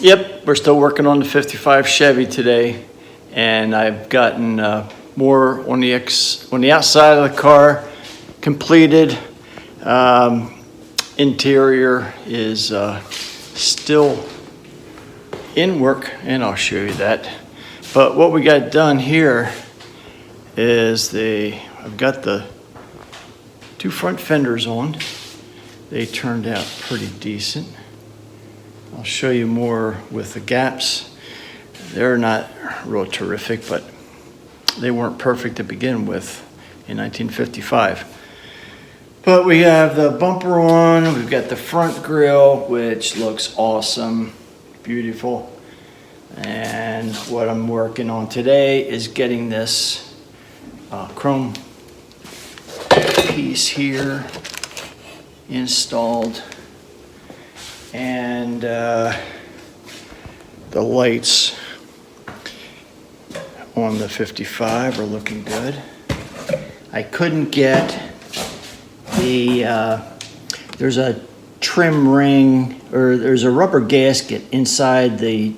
Yep, we're still working on the 55 Chevy today, and I've gotten more on the outside of the car completed. Interior is still in work, and I'll show you that. But what we got done here is I've got the two front fenders on. They turned out pretty decent. I'll show you more with the gaps. They're not real terrific, but they weren't perfect to begin with in 1955. But we have the bumper on, we've got the front grille, which looks awesome, beautiful. And what I'm working on today is getting this chrome piece here installed. And the lights on the 55 are looking good. I couldn't get there's a trim ring, or there's a rubber gasket inside the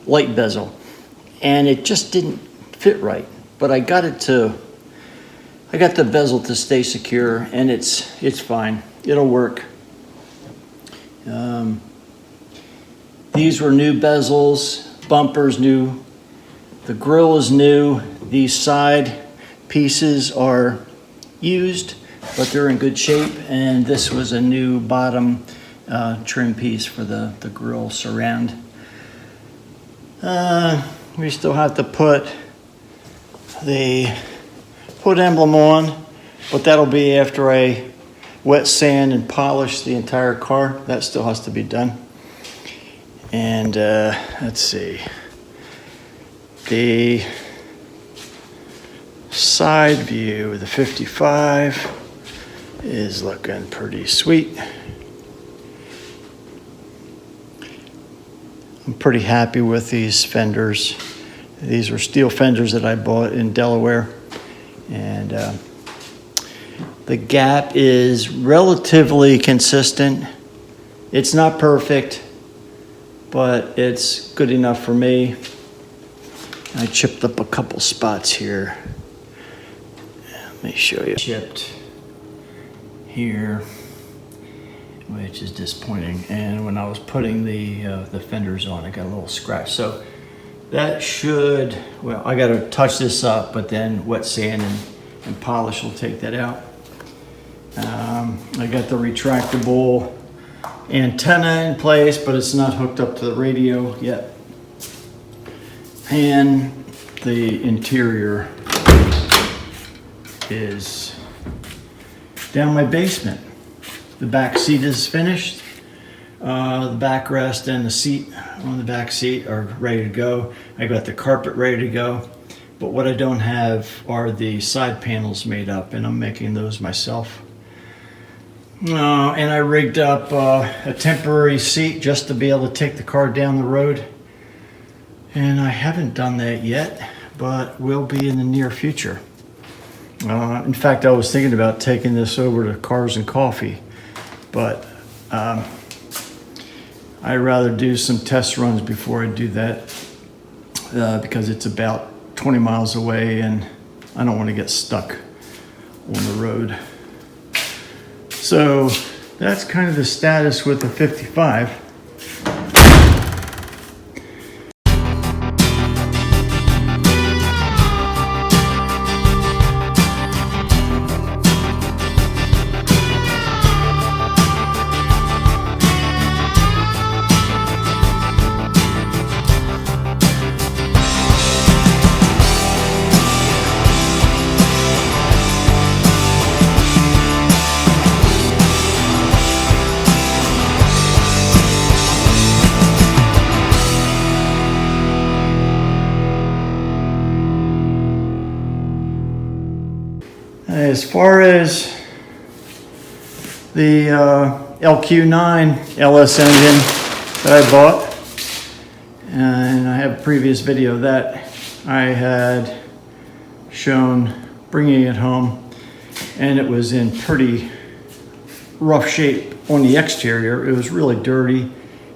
light bezel, and it just didn't fit right. But I got the bezel to stay secure, and it's fine. It'll work. These were new bezels, bumpers new, the grille is new, these side pieces are used, but they're in good shape, and this was a new bottom trim piece for the grille surround. We still have to put the hood emblem on, but that'll be after I wet sand and polish the entire car. That still has to be done. And let's see, the side view of the 55 is looking pretty sweet. I'm pretty happy with these fenders. These were steel fenders that I bought in Delaware, and the gap is relatively consistent. It's not perfect, but it's good enough for me. I chipped up a couple spots here. Let me show you. Chipped here, which is disappointing. And when I was putting the fenders on, I got a little scratch. So that should, well, I got to touch this up, but then wet sand and polish will take that out. I got the retractable antenna in place, but it's not hooked up to the radio yet. And the interior is down my basement. The back seat is finished. The backrest and the seat on the back seat are ready to go. I got the carpet ready to go. But what I don't have are the side panels made up, and I'm making those myself. And I rigged up a temporary seat just to be able to take the car down the road. And I haven't done that yet, but will be in the near future. In fact, I was thinking about taking this over to Cars and Coffee, but I'd rather do some test runs before I do that, because it's about 20 miles away and I don't want to get stuck on the road. So that's kind of the status with the 55. As far as the LQ9 LS engine that I bought, and I have a previous video of that, I had shown bringing it home, and it was in pretty rough shape on the exterior. It was really dirty,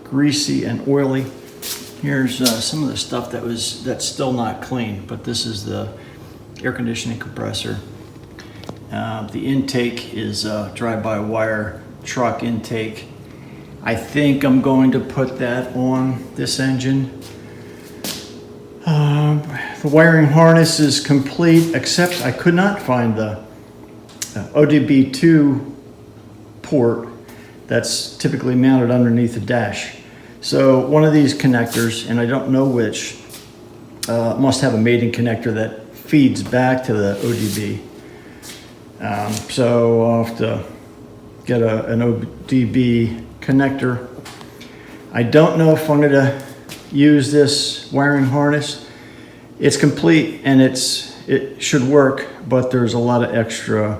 greasy and oily. Here's some of the stuff that's still not clean, but this is the air conditioning compressor. The intake is a drive-by-wire truck intake. I think I'm going to put that on this engine. The wiring harness is complete, except I could not find the ODB2 port that's typically mounted underneath the dash. So one of these connectors, and I don't know which, must have a mating connector that feeds back to the ODB. So I'll have to get an ODB connector. I don't know if I'm going to use this wiring harness. It's complete and it should work, but there's a lot of extra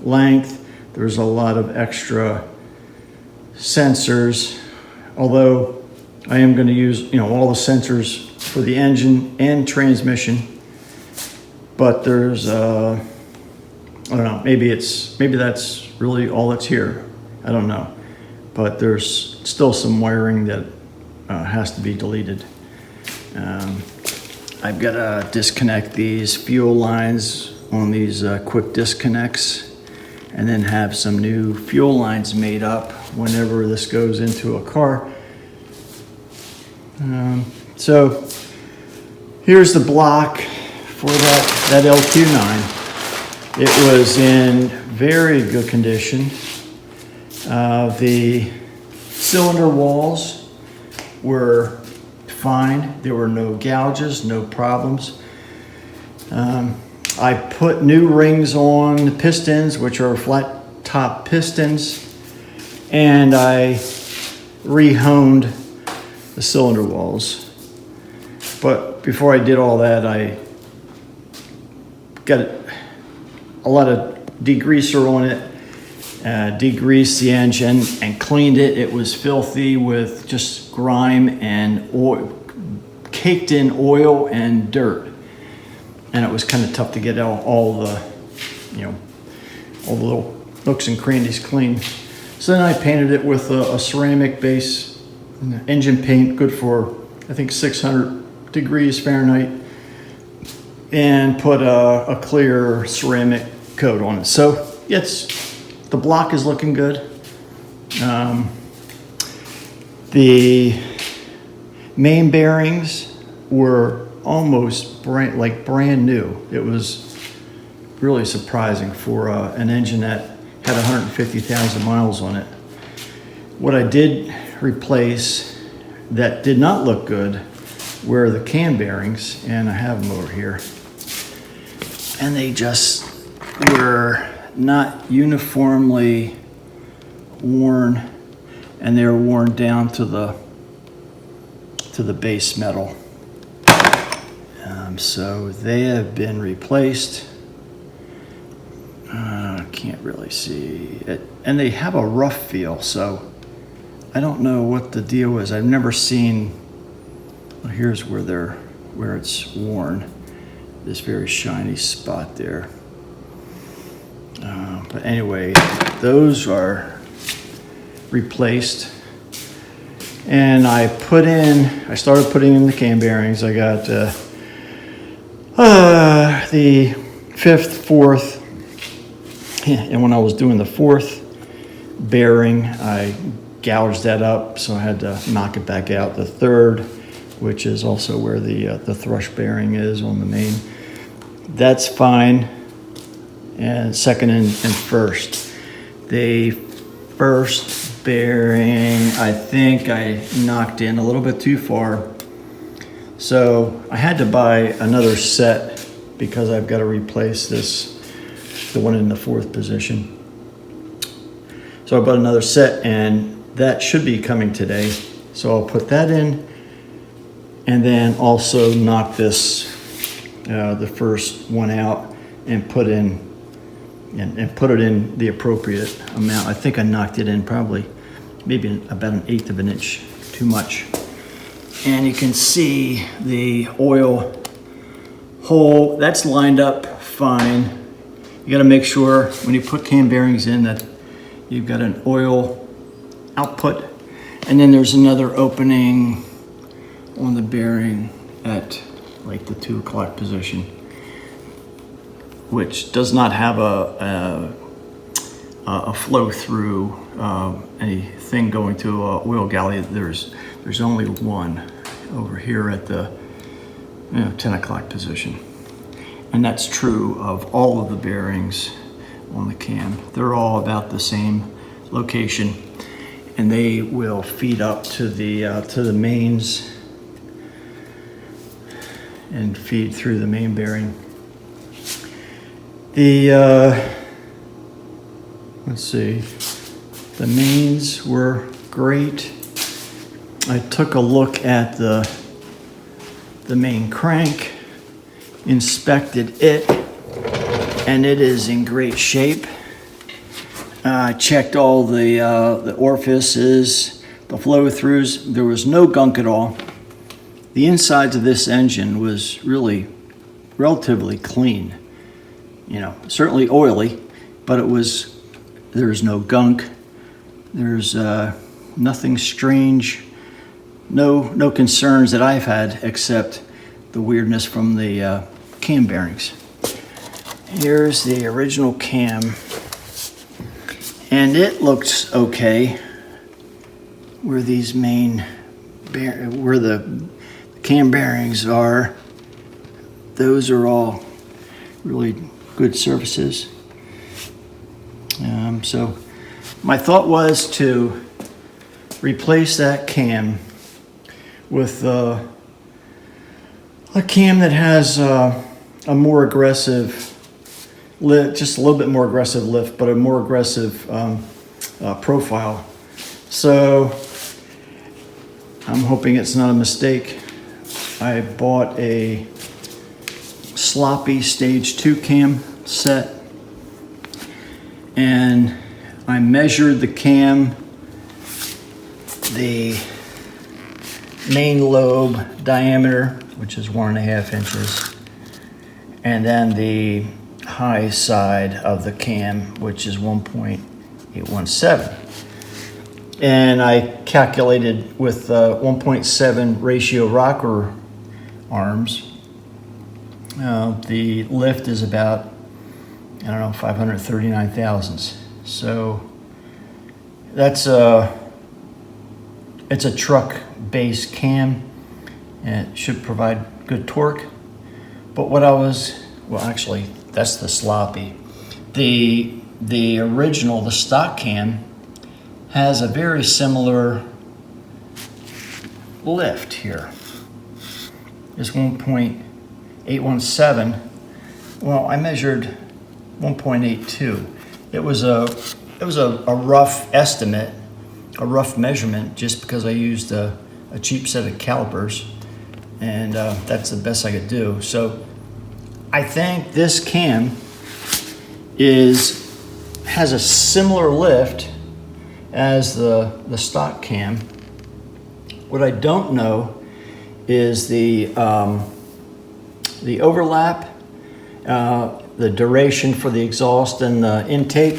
length. There's a lot of extra sensors, although I am going to use all the sensors for the engine and transmission. But there's I don't know, maybe that's really all that's here. I don't know, but there's still some wiring that has to be deleted. I've got to disconnect these fuel lines on these quick disconnects, and then have some new fuel lines made up whenever this goes into a car. So here's the block for that LQ9. It was in very good condition. The cylinder walls were fine. There were no gouges, no problems. I put new rings on the pistons, which are flat top pistons, and I rehoned the cylinder walls. But before I did all that, I got a lot of degreaser on it, degreased the engine and cleaned it. It was filthy with just grime and oil, caked in oil and dirt. And it was kind of tough to get all the little nooks and crannies clean. So then I painted it with a ceramic base, engine paint, good for I think 600 degrees Fahrenheit, and put a clear ceramic coat on it. So the block is looking good. The main bearings were almost brand new. It was really surprising for an engine that had 150,000 miles on it. What I did replace that did not look good were the cam bearings, and I have them over here. And they just were not uniformly worn, and they were worn down to the base metal. So they have been replaced. Can't really see it, and they have a rough feel, so I don't know what the deal is. I've never seen. Well, here's where it's worn. This very shiny spot there. But anyway, those are replaced, and I started putting in the cam bearings. I got the fifth, fourth, and when I was doing the fourth bearing, I gouged that up, so I had to knock it back out. The third, which is also where the thrush bearing is on the main, that's fine. And second and first. The first bearing, I think I knocked in a little bit too far. So I had to buy another set because I've got to replace the one in the fourth position. So I bought another set, and that should be coming today. So I'll put that in, and then also knock this, the first one out, and put it in the appropriate amount. I think I knocked it in probably maybe about 1/8 of an inch too much. And you can see the oil hole, that's lined up fine. You gotta make sure when you put cam bearings in that you've got an oil output And then there's another opening on the bearing at like the 2 o'clock position, which does not have a flow through anything going to a oil galley. There's only one over here at the 10 o'clock position. And that's true of all of the bearings on the cam. They're all about the same location, and they will feed up to the mains and feed through the main bearing. Let's see, the mains were great. I took a look at the main crank, inspected it, and it is in great shape. I checked all the orifices, the flow-throughs. There was no gunk at all. The insides of this engine was really relatively clean. You know, certainly oily, but there's no gunk. There's nothing strange. No concerns that I've had except the weirdness from the cam bearings. Here's the original cam, and it looks okay. Where these where the cam bearings are, those are all really good surfaces. So my thought was to replace that cam with a cam that has a more aggressive lift, just a little bit more aggressive lift, but a more aggressive profile. So I'm hoping it's not a mistake. I bought a sloppy stage 2 cam set, and I measured the cam, the main lobe diameter, which is 1.5 inches, and then the high side of the cam, which is 1.817. And I calculated with 1.7 ratio rocker arms. The lift is about, 539 thousandths. So it's a truck-based cam, and it should provide good torque. But actually, that's the sloppy. The original, the stock cam, has a very similar lift here. It's 1.817. Well, I measured 1.82. It was a rough estimate, a rough measurement, just because I used a cheap set of calipers, and that's the best I could do. So I think this cam has a similar lift as the stock cam. What I don't know is the overlap, the duration for the exhaust and the intake.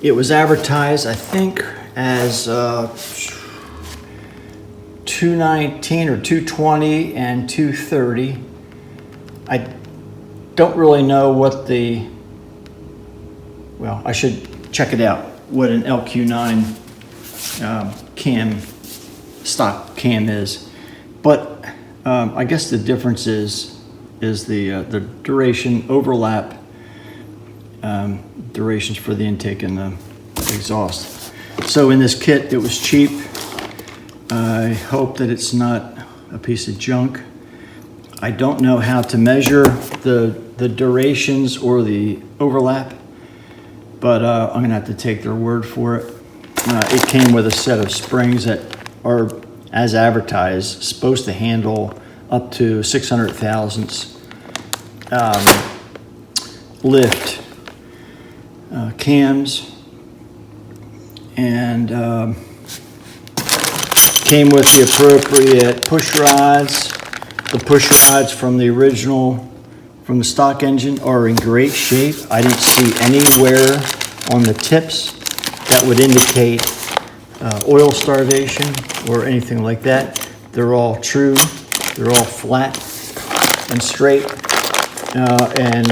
It was advertised, I think, as 219 or 220 and 230. I don't really know what I should check it out, what an LQ9 stock cam is. But I guess the difference is the duration, overlap, durations for the intake and the exhaust. So in this kit, it was cheap. I hope that it's not a piece of junk. I don't know how to measure the durations or the overlap, but I'm gonna have to take their word for it. It came with a set of springs that are, as advertised, supposed to handle up to 600 thousandths lift cams, and came with the appropriate push rods. The push rods from the stock engine are in great shape. I didn't see any wear on the tips that would indicate oil starvation or anything like that. They're all true. They're all flat and straight, and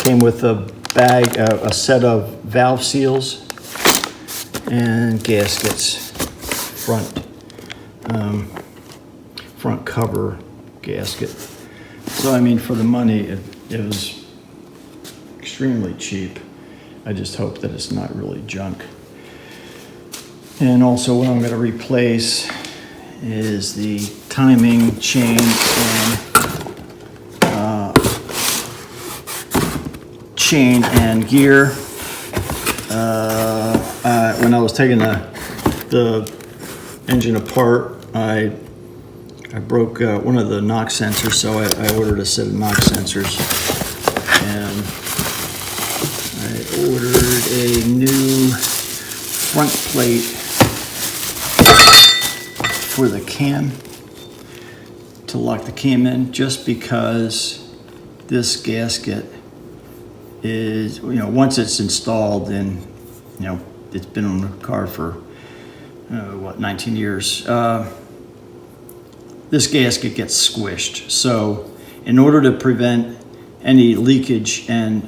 came with a bag, a set of valve seals and gaskets, front cover gasket. So I mean, for the money, it was extremely cheap. I just hope that it's not really junk. And also what I'm going to replace is the timing chain and gear. When I was taking the engine apart, I broke one of the knock sensors, so I ordered a set of knock sensors, and I ordered a new front plate for the cam to lock the cam in, just because this gasket is, once it's installed, and it's been on the car for 19 years. This gasket gets squished. So in order to prevent any leakage and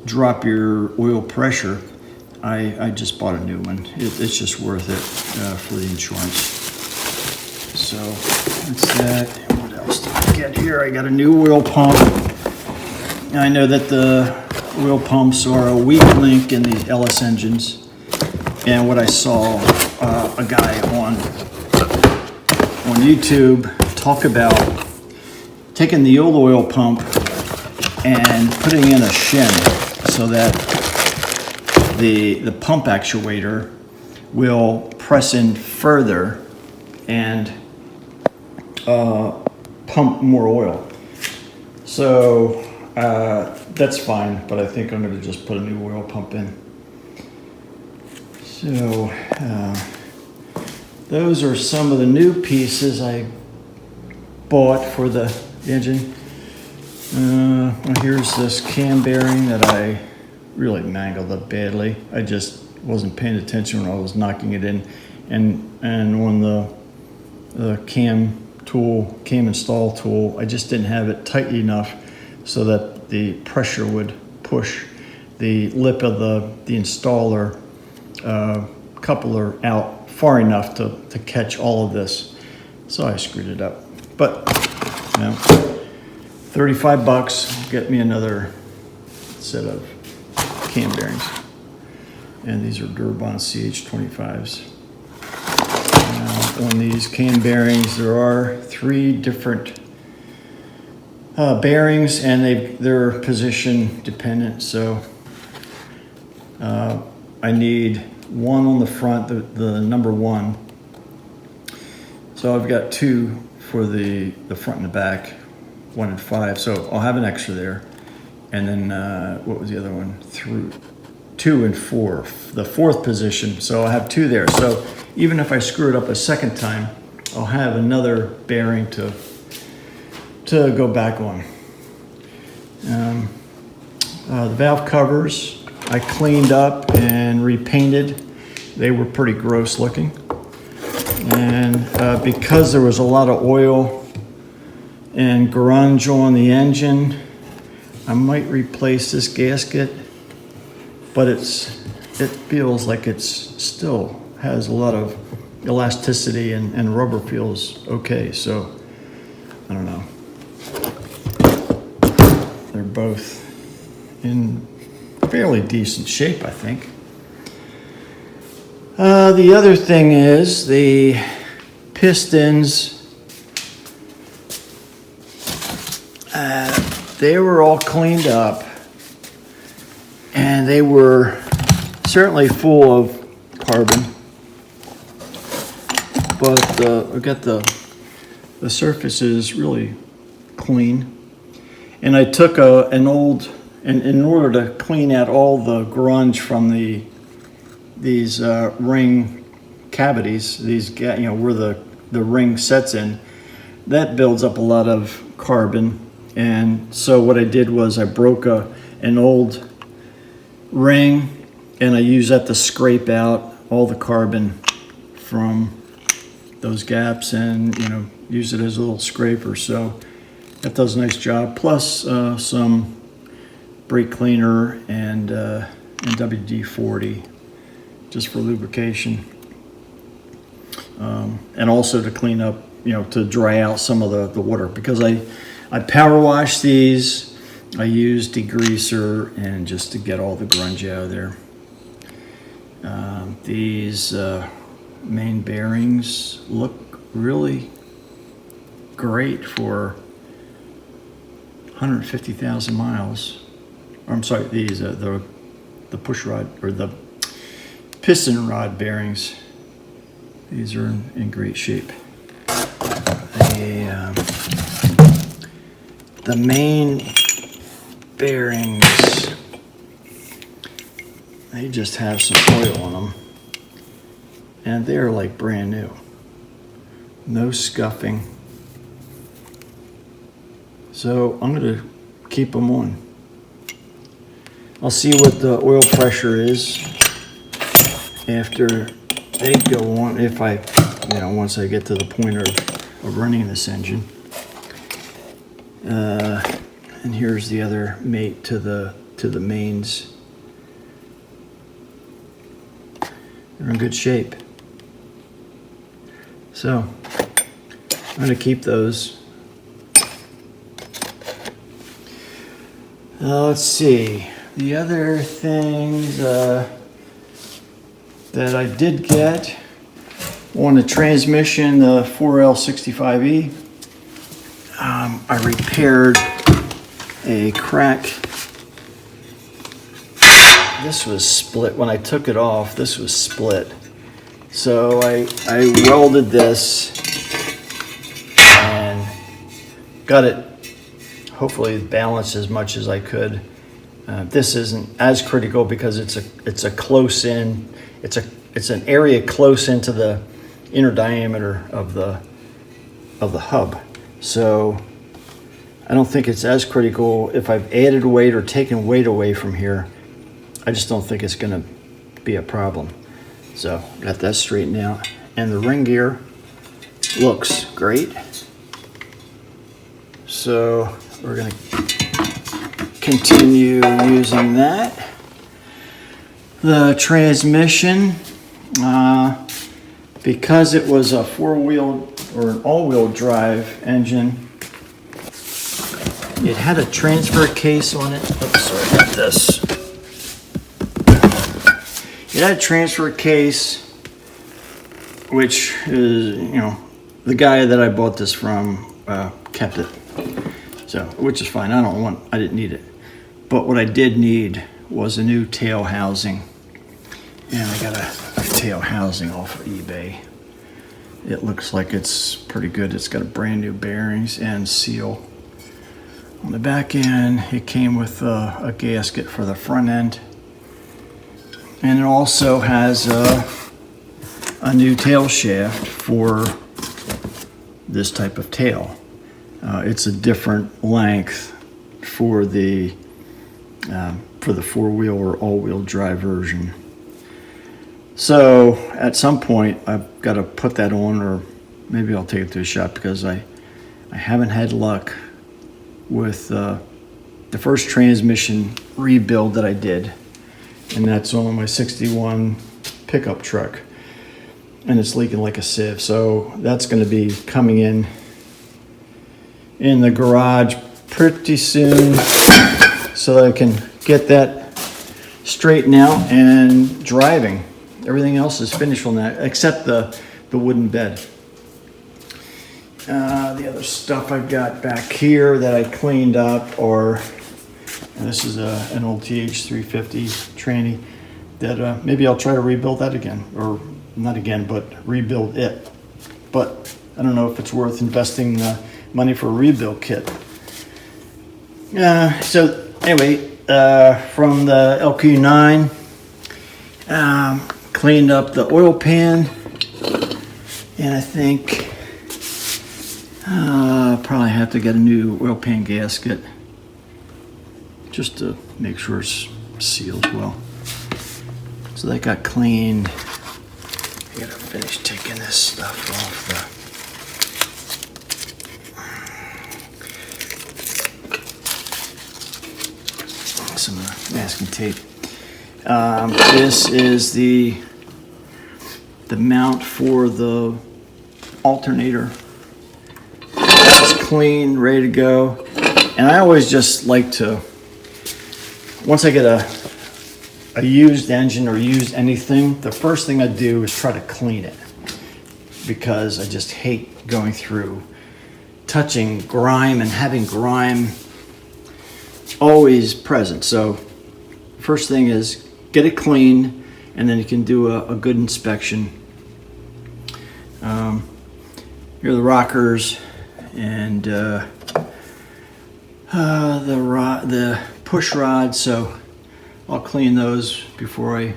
drop your oil pressure, I just bought a new one. It's just worth it for the insurance. So that's that. What else did I get here? I got a new oil pump. I know that the oil pumps are a weak link in the LS engines. And what I saw a guy on YouTube talk about taking the old oil pump and putting in a shim so that the pump actuator will press in further and pump more oil. So that's fine, but I think I'm going to just put a new oil pump in. So those are some of the new pieces I bought for the engine. Well, here's this cam bearing that I really mangled up badly. I just wasn't paying attention when I was knocking it in, and on the cam install tool, I just didn't have it tight enough so that the pressure would push the lip of the installer coupler out far enough to catch all of this. So I screwed it up. But, $35 get me another set of cam bearings. And these are Durbon CH25s. Now, on these cam bearings, there are 3 different bearings, and they're position dependent. So I need one on the front, the number 1. So I've got 2 for the front and the back, 1 and 5. So I'll have an extra there. And then what was the other one? 2 and 4, the 4th position. So I'll have 2 there. So even if I screw it up a second time, I'll have another bearing to go back on. The valve covers I cleaned up and repainted. They were pretty gross looking. And because there was a lot of oil and grunge on the engine, I might replace this gasket, but it feels like it's still has a lot of elasticity, and rubber feels okay. So I don't know. They're both in fairly decent shape, I think. The other thing is the pistons. They were all cleaned up, and they were certainly full of carbon. But I got the surface is really clean. And I took an old, and in order to clean out all the grunge from these ring cavities, where the ring sets in, that builds up a lot of carbon. And so what I did was I broke an old ring, and I use that to scrape out all the carbon from those gaps, and use it as a little scraper. So that does a nice job. Plus some brake cleaner and WD-40 just for lubrication, and also to clean up, to dry out some of the water, because I power wash these. I use degreaser and just to get all the grunge out of there. These main bearings look really great for 150,000 miles. I'm sorry, these the push rod, or the piston rod bearings. These are in great shape. The main bearings, they just have some oil on them, and they're like brand new. No scuffing. So I'm going to keep them on. I'll see what the oil pressure is after they go on, if I, once I get to the point of running this engine. And here's the other mate to the mains. They're in good shape. So I'm going to keep those. Let's see. The other things that I did get on the transmission, the 4L65E, I repaired a crack. This was split. When I took it off, this was split. So I welded this and got it hopefully balanced as much as I could. This isn't as critical because it's a close in. It's an area close into the inner diameter of the hub. So I don't think it's as critical. If I've added weight or taken weight away from here, I just don't think it's going to be a problem. So got that straightened out, and the ring gear looks great. So we're going to continue using that. The transmission, because it was a four-wheel or an all-wheel drive engine, it had a transfer case on it. Oops, sorry about this. It had a transfer case, which is, the guy that I bought this from kept it. So, which is fine. I didn't need it. But what I did need was a new tail housing. And I got a tail housing off of eBay. It looks like it's pretty good. It's got a brand new bearings and seal. On the back end, it came with a gasket for the front end. And it also has a new tail shaft for this type of tail. It's a different length for the four-wheel or all-wheel drive version. So at some point, I've got to put that on, or maybe I'll take it to a shop, because I haven't had luck with the first transmission rebuild that I did, and that's on my 61 pickup truck, and it's leaking like a sieve. So that's going to be coming in the garage pretty soon, so that I can get that straightened out and driving. Everything else is finished on that, except the wooden bed. The other stuff I've got back here that I cleaned up, and this is an old TH350 tranny that maybe I'll try to rebuild that again, or not again, but rebuild it. But I don't know if it's worth investing money for a rebuild kit. So anyway, from the LQ9, cleaned up the oil pan, and I think I'll probably have to get a new oil pan gasket just to make sure it's seals well. So that got cleaned. I gotta finish taking this stuff off some masking tape. This is the mount for the alternator. It's clean, ready to go. And I always just like to, once I get a used engine or used anything, the first thing I do is try to clean it, because I just hate going through touching grime and having grime always present. So first thing is get it clean, and then you can do a good inspection. Here are the rockers and the push rod. So I'll clean those before I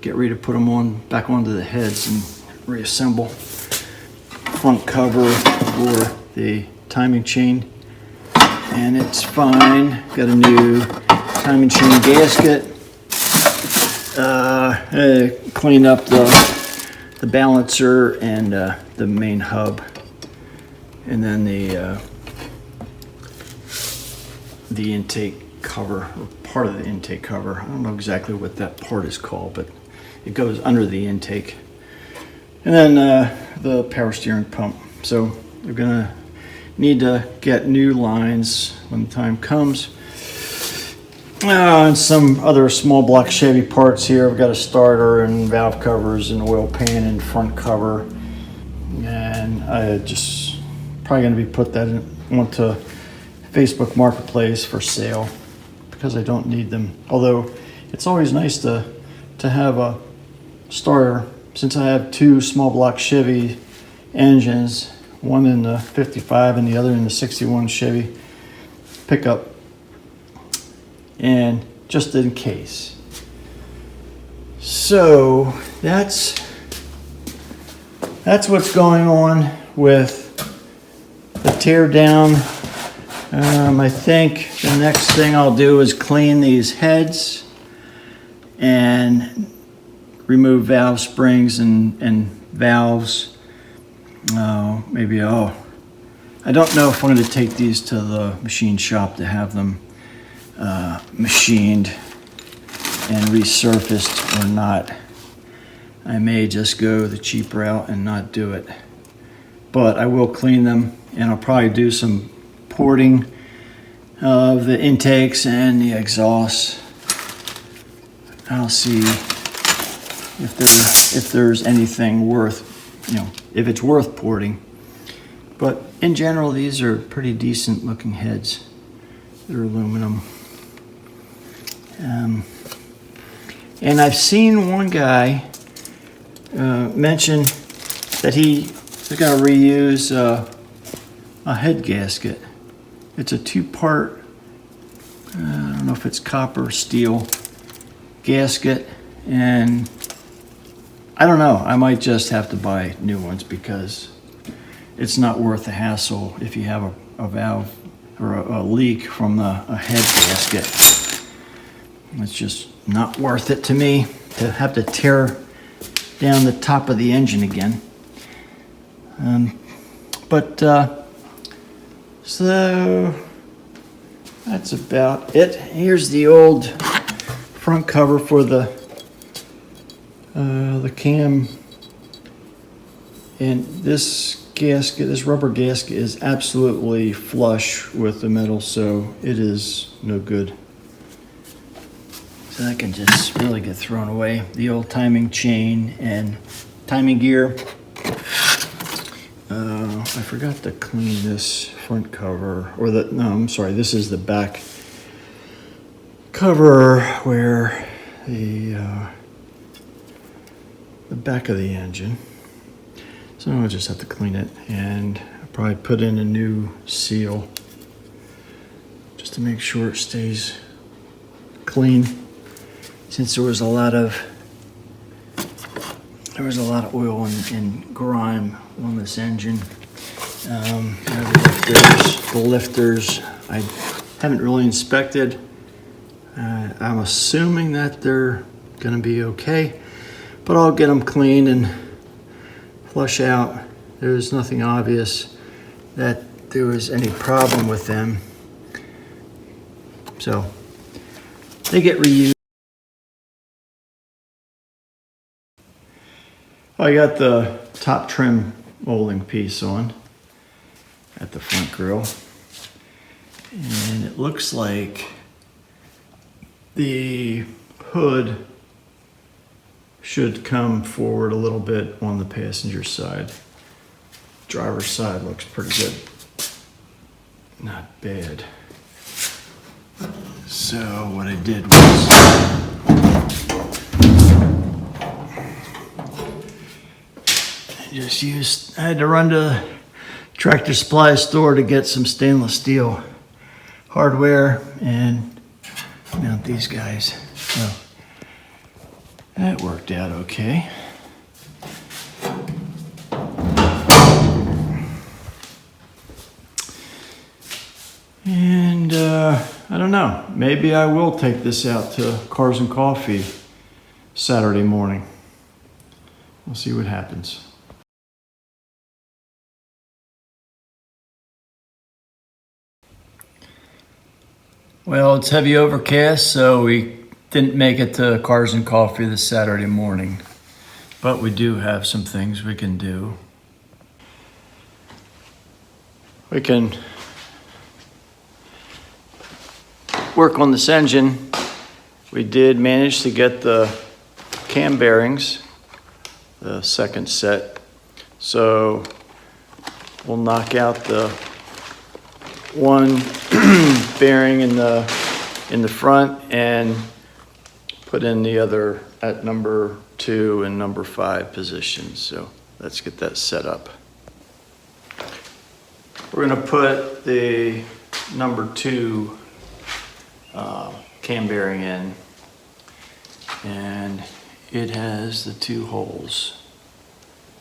get ready to put them back onto the heads and reassemble. Front cover for the timing chain, and it's fine. Got a new timing chain gasket. Clean up the balancer and the main hub, and then the intake cover, or part of the intake cover. I don't know exactly what that part is called, but it goes under the intake. And then the power steering pump. So we're gonna need to get new lines when the time comes. And some other small block Chevy parts here. I've got a starter and valve covers and oil pan and front cover. And I just probably gonna be put that onto Facebook Marketplace for sale, because I don't need them. Although it's always nice to have a starter, since I have two small block Chevy engines, one in the 55 and the other in the 61 Chevy pickup, and just in case. So that's what's going on with the tear down. I think the next thing I'll do is clean these heads and remove valve springs and valves. I don't know if I'm going to take these to the machine shop to have them machined and resurfaced or not. I may just go the cheap route and not do it. But I will clean them, and I'll probably do some porting of the intakes and the exhausts. I'll see if there's anything worth, if it's worth porting. But in general, these are pretty decent looking heads. They're aluminum. And I've seen one guy mention that he's going to reuse a head gasket. It's a two-part, I don't know if it's copper or steel gasket, and I don't know, I might just have to buy new ones, because it's not worth the hassle if you have a valve or a leak from a head gasket. It's just not worth it to me to have to tear down the top of the engine again. So that's about it. Here's the old front cover for the cam, and this gasket, this rubber gasket, is absolutely flush with the metal, so it is no good. So that can just really get thrown away. The old timing chain and timing gear. I forgot to clean this front cover, this is the back cover where the back of the engine. So I'll just have to clean it, and I'll probably put in a new seal just to make sure it stays clean, since there was a lot of oil and grime on this engine. The lifters I haven't really inspected. I'm assuming that they're gonna be okay, but I'll get them clean and flush out. There's nothing obvious that there was any problem with them. So they get reused. I got the top trim molding piece on at the front grille, and it looks like the hood should come forward a little bit on the passenger side. Driver's side looks pretty good. Not bad. So what I did was I had to run to the Tractor Supply store to get some stainless steel hardware and mount these guys. So that worked out okay. And I don't know, maybe I will take this out to Cars and Coffee Saturday morning. We'll see what happens. Well, it's heavy overcast, so we didn't make it to Cars and Coffee this Saturday morning. But we do have some things we can do. We can work on this engine. We did manage to get the cam bearings, the second set. So we'll knock out the one bearing in the front and put in the other at number 2 and number 5 positions. So let's get that set up. We're going to put the number 2 cam bearing in, and it has the 2 holes.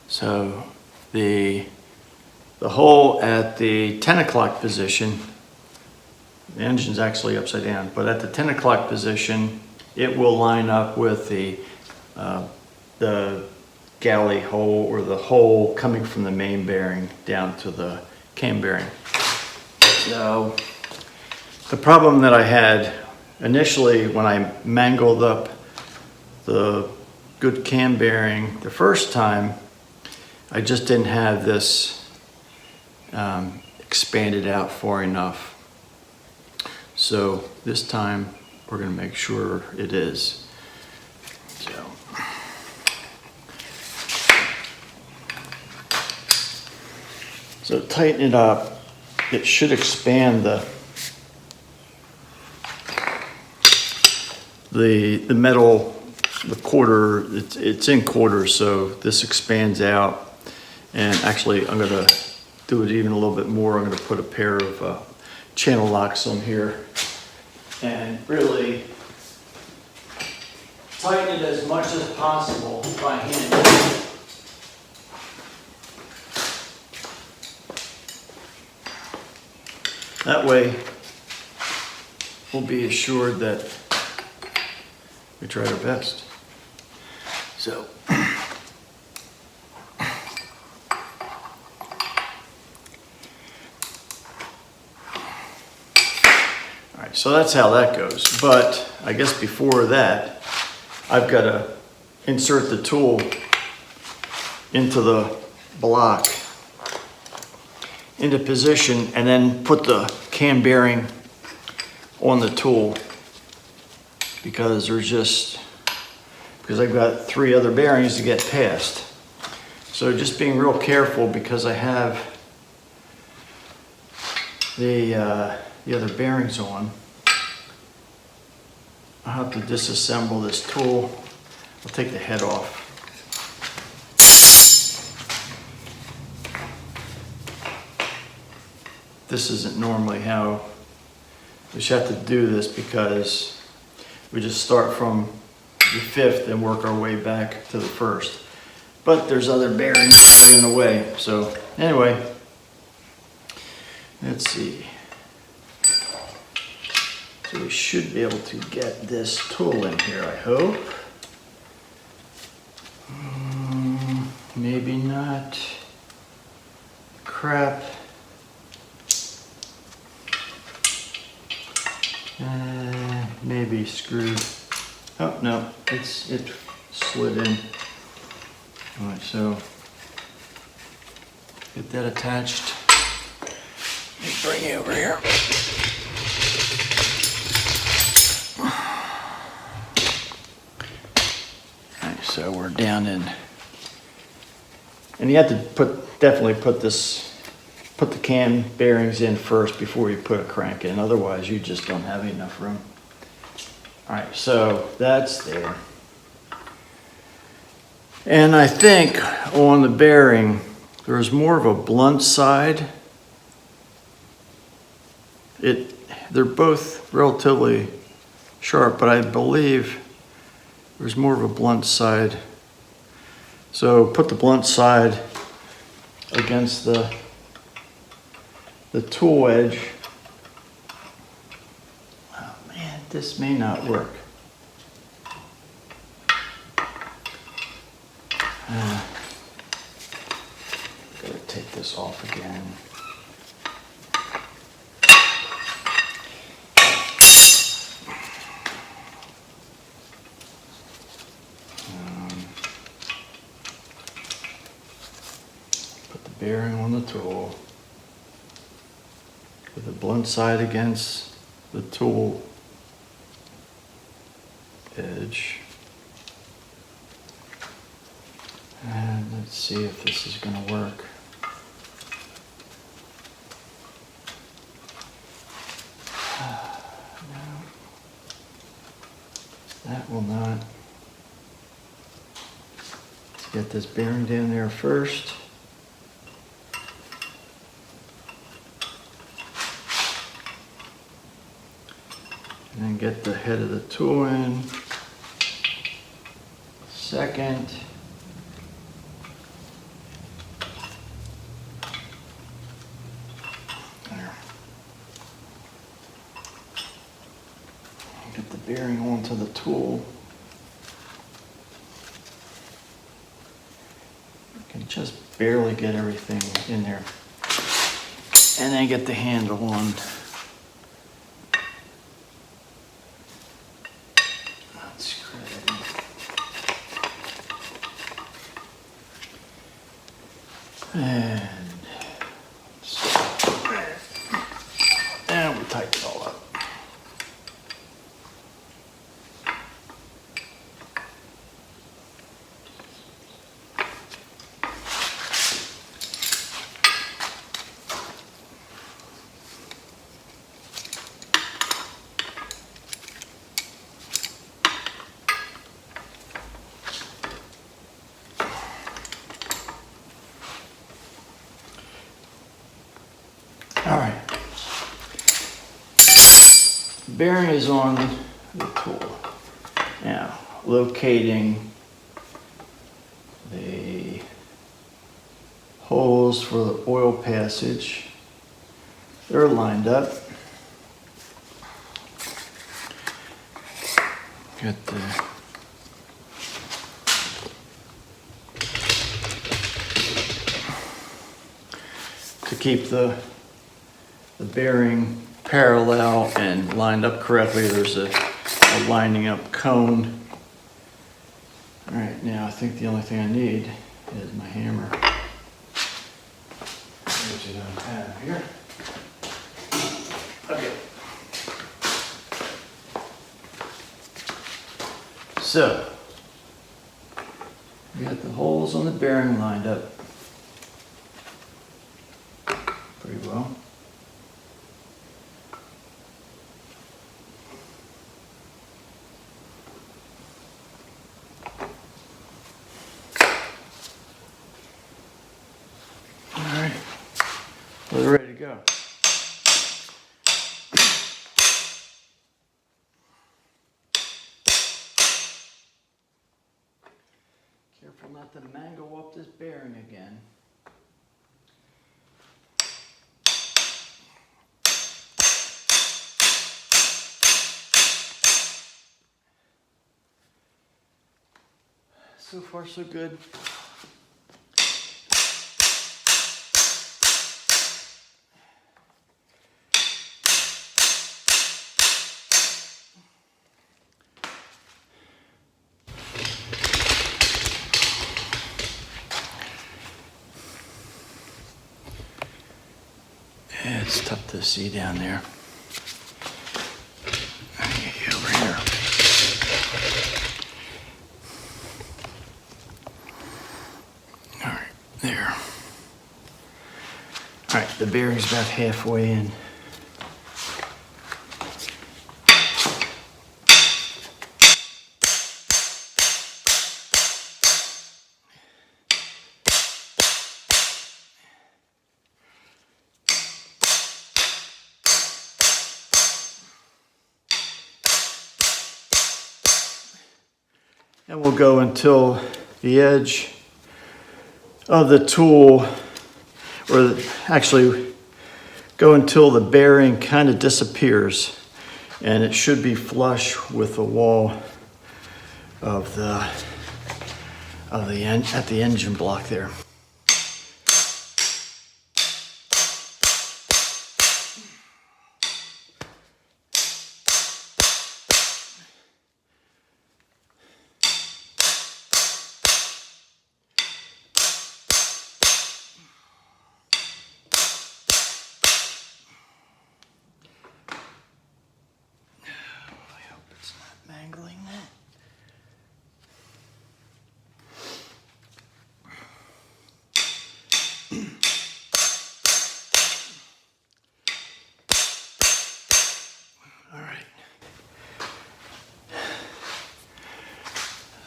So the hole at the 10 o'clock position, the engine's actually upside down, but at the 10 o'clock position, it will line up with the galley hole, or the hole coming from the main bearing down to the cam bearing. So the problem that I had initially when I mangled up the good cam bearing the first time, I just didn't have this expanded out far enough. So this time we're going to make sure it is. So tighten it up. It should expand the metal, the quarter. It's in quarters, so this expands out. And actually, I'm going to do it even a little bit more. I'm going to put a pair of channel locks on here and really tighten it as much as possible by hand. That way, we'll be assured that we tried our best. So, all right, so that's how that goes. But I guess before that, I've got to insert the tool into the block into position, and then put the cam bearing on the tool, because I've got 3 other bearings to get past. So just being real careful, because I have the other bearings on. I'll have to disassemble this tool. I'll take the head off. This isn't normally how we should have to do this, because we just start from the 5th and work our way back to the 1st. But there's other bearings that are in the way. So anyway, let's see. So So we should be able to get this tool in here, I hope. Maybe not. Crap. Maybe screwed. Oh no, it slid in. All right, so get that attached. Let me bring you over here. All right, so we're down in, and you have to definitely put the cam bearings in first before you put a crank in. Otherwise, you just don't have enough room. All right, so that's there. And I think on the bearing, there's more of a blunt side. They're both relatively sharp, but I believe there's more of a blunt side. So put the blunt side against the tool edge. Oh man, this may not work. Gotta take this off again. Put the bearing on the tool. With the blunt side against the tool edge. And let's see if this is going to work. No, that will not. Let's get this bearing down there first. And then get the head of the tool in. Second. There. Get the bearing onto the tool. You can just barely get everything in there. And then get the handle on. And we tighten it all up. All right. Bearing is on the tool. Now, locating the holes for the oil passage. They're lined up. Got the to keep the bearing parallel and lined up correctly. There's a lining up cone. All right, now I think the only thing I need is my hammer, which I don't have here. Okay. So, we got the holes on the bearing lined up pretty well. We're ready to go. Careful not to mangle up this bearing again. So far, so good. Yeah, it's tough to see down there. Let me get you over here. All right, there. All right, the bearing's about halfway in. And we'll go until the edge of the tool, or actually go until the bearing kind of disappears, and it should be flush with the wall of the at the engine block there. Mangling that. All right.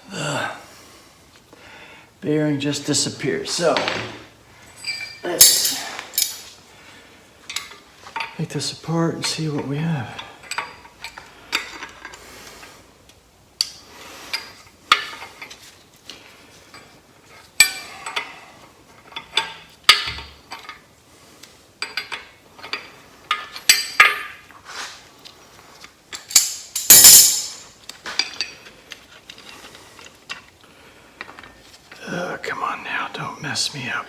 The bearing just disappeared. So let's take this apart and see what we have. Come on now, don't mess me up.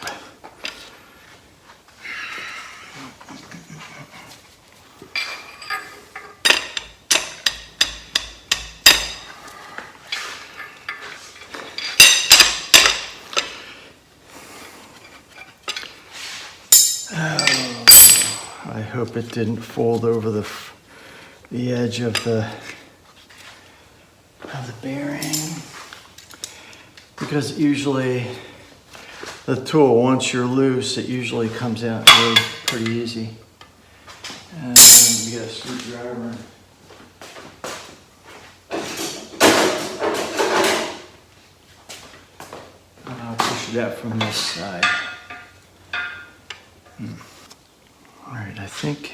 Oh, I hope it didn't fold over the edge of the bearing. Because usually the tool, once you're loose, it usually comes out really pretty easy. And you get a screwdriver. And I'll push it out from this side. All right, I think,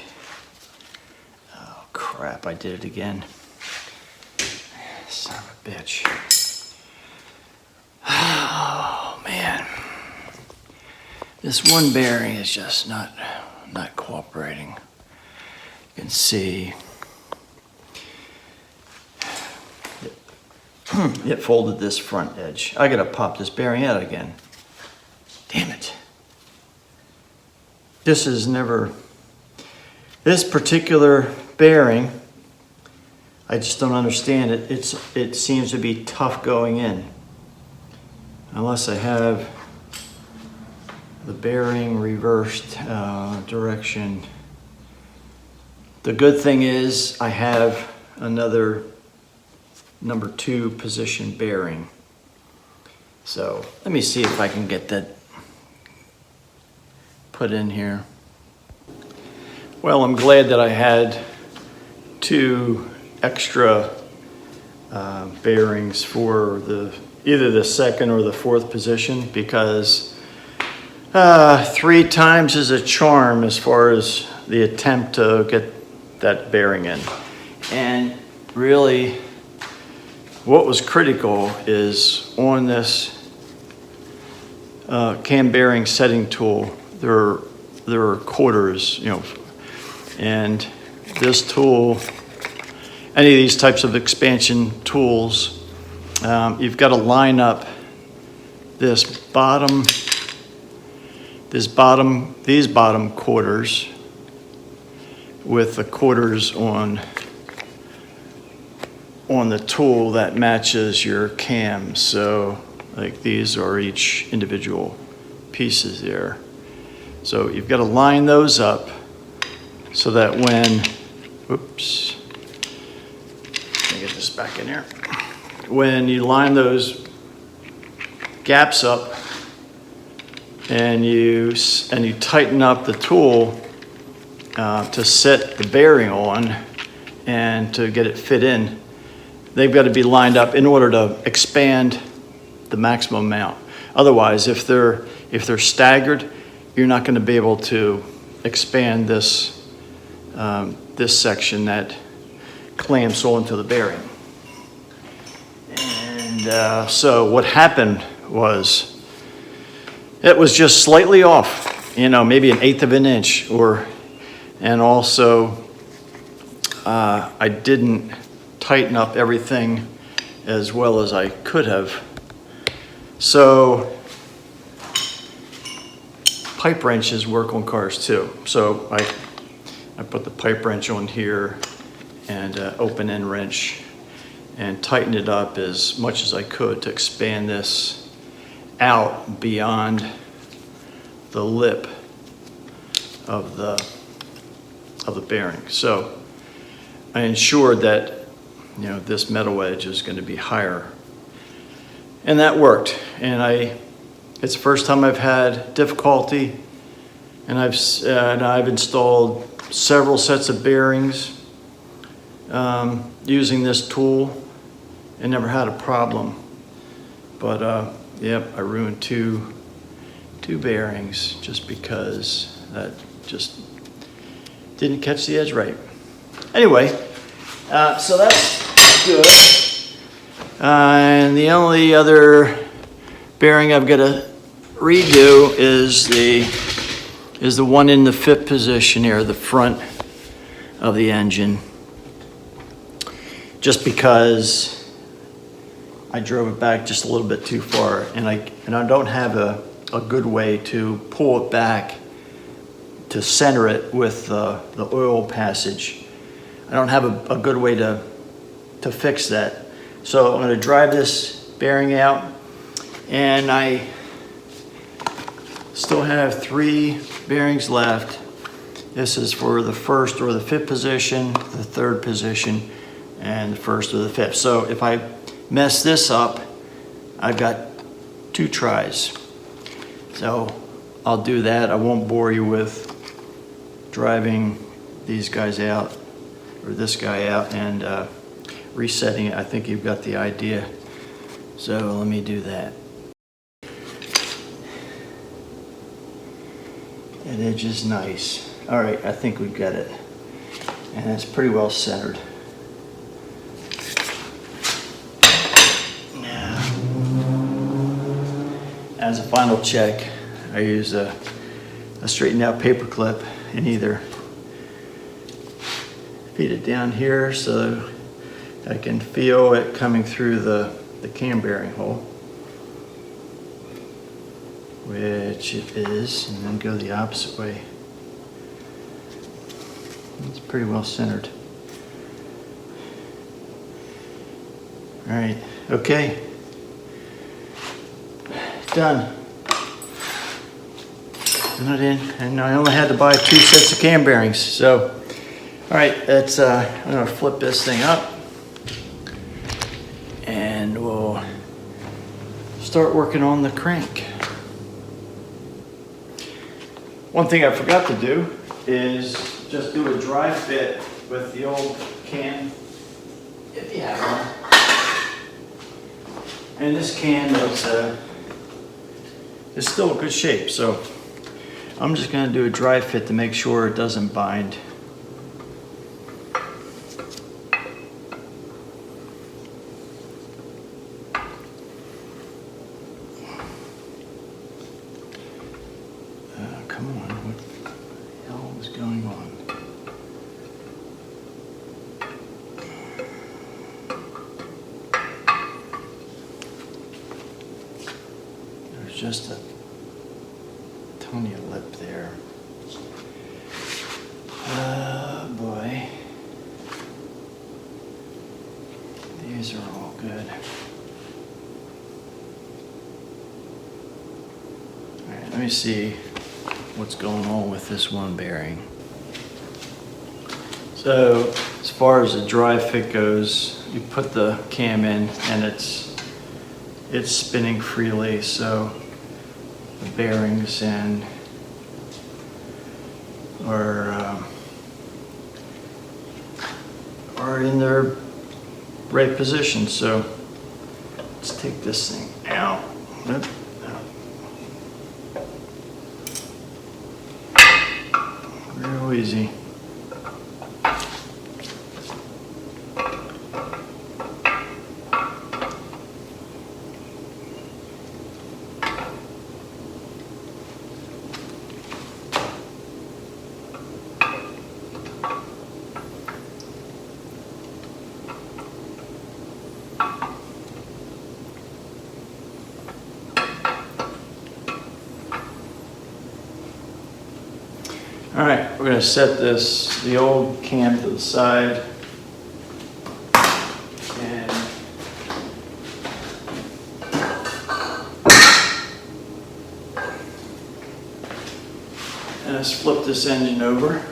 oh crap, I did it again. Son of a bitch. Oh man, this one bearing is just not cooperating. You can see it folded this front edge. I gotta pop this bearing out again. Damn it. This particular bearing, I just don't understand it. It seems to be tough going in. Unless I have the bearing reversed direction. The good thing is I have another number 2 position bearing. So let me see if I can get that put in here. Well, I'm glad that I had 2 extra bearings for either the 2nd or the 4th position, because 3 times is a charm as far as the attempt to get that bearing in. And really, what was critical is on this cam bearing setting tool, there are quarters, and this tool, any of these types of expansion tools, you've got to line up these bottom quarters with the quarters on the tool that matches your cam. So like these are each individual pieces there. So you've got to line those up so that when, whoops, let me get this back in here. When you line those gaps up and you tighten up the tool to set the bearing on and to get it fit in, they've got to be lined up in order to expand the maximum amount. Otherwise, if they're staggered, you're not going to be able to expand this section that clamps onto the bearing. And so what happened was it was just slightly off, maybe 1/8 of an inch, and also I didn't tighten up everything as well as I could have. So pipe wrenches work on cars too. So I put the pipe wrench on here and open end wrench and tighten it up as much as I could to expand this out beyond the lip of the bearing. So I ensured that this metal edge is going to be higher, and that worked. And it's the first time I've had difficulty, and I've installed several sets of bearings using this tool and never had a problem. But yep, I ruined two bearings just because that just didn't catch the edge right. Anyway, so that's good. And the only other bearing I've got to redo is the one in the 5th position here, the front of the engine. Just because I drove it back just a little bit too far, and I don't have a good way to pull it back to center it with the oil passage. I don't have a good way to fix that. So I'm going to drive this bearing out, and I still have 3 bearings left. This is for the 1st or the 5th position, the 3rd position, and the 1st or the 5th. So if I mess this up, I've got 2 tries. So I'll do that. I won't bore you with driving these guys out, or this guy out, and resetting it. I think you've got the idea. So let me do that. That edge is nice. All right, I think we've got it. And it's pretty well centered. Now, as a final check, I use a straightened out paper clip and either feed it down here so I can feel it coming through the cam bearing hole, which it is, and then go the opposite way. It's pretty well centered. All right, okay, done. Not in, and I only had to buy 2 sets of cam bearings. So, all right, that's I'm gonna flip this thing up, and we'll start working on the crank. One thing I forgot to do is just do a dry fit with the old can, if you have one. And this can is still in good shape, so I'm just going to do a dry fit to make sure it doesn't bind. Come on, what the hell is going on? just a tiny lip there. Oh boy. These are all good. All right, let me see what's going on with this one bearing. So as far as the dry fit goes, you put the cam in and it's spinning freely, so the bearings and are in their right position. So let's take this thing out. Real easy. All right, we're gonna set the old cam to the side. And let's flip this engine over.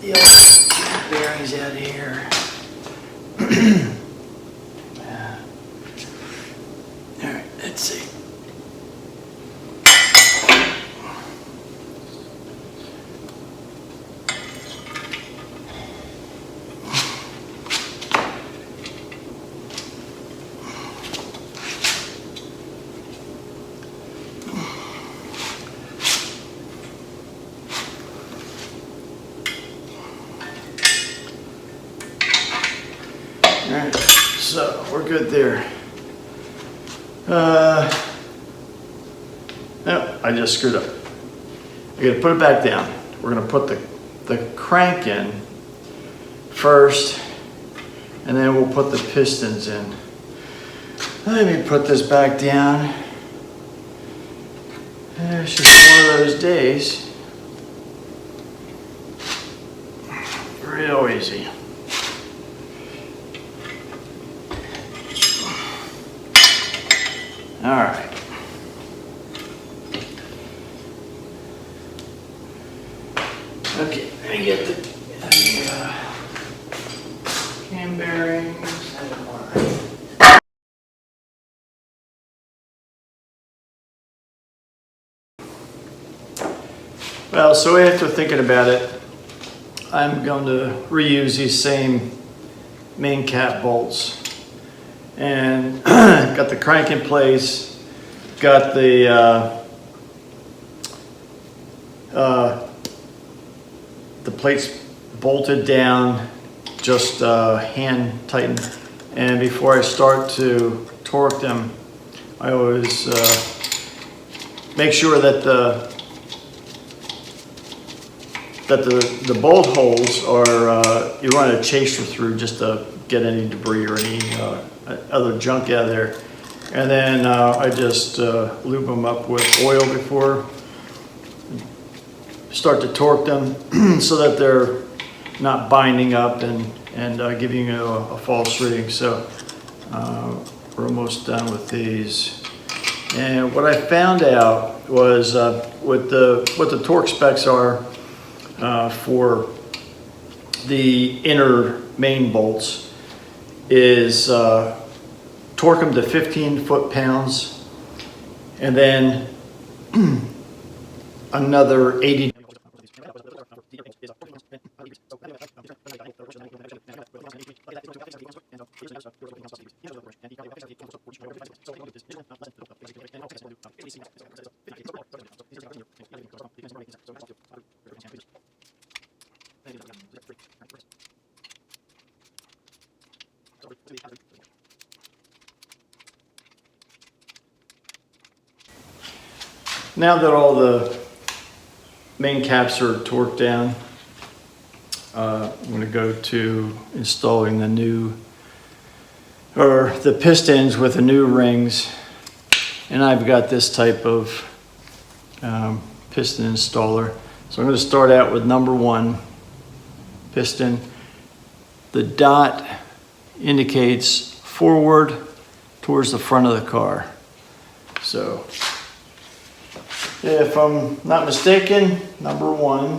The old bearings out of here. Let's see. All right, so we're good there. No, I just screwed up. I gotta put it back down. We're gonna put the crank in first, and then we'll put the pistons in. Let me put this back down. It's just one of those days. Real easy. All right. Okay, let me get the cam bearings. Well, so after thinking about it, I'm going to reuse these same main cap bolts. And got the crank in place, got the plates bolted down, just hand tightened. And before I start to torque them, I always make sure that the bolt holes are you run a chaser through just to get any debris or any other junk out of there. And then I just lube them up with oil before start to torque them so that they're not binding up and giving you a false reading. So we're almost done with these. And what I found out was what the torque specs are for the inner main bolts is torque them to 15 foot-pounds and then another 80. Now that all the main caps are torqued down, I'm going to go to installing the pistons with the new rings. And I've got this type of piston installer. So I'm going to start out with number 1 piston. The dot indicates forward towards the front of the car. So if I'm not mistaken, number 1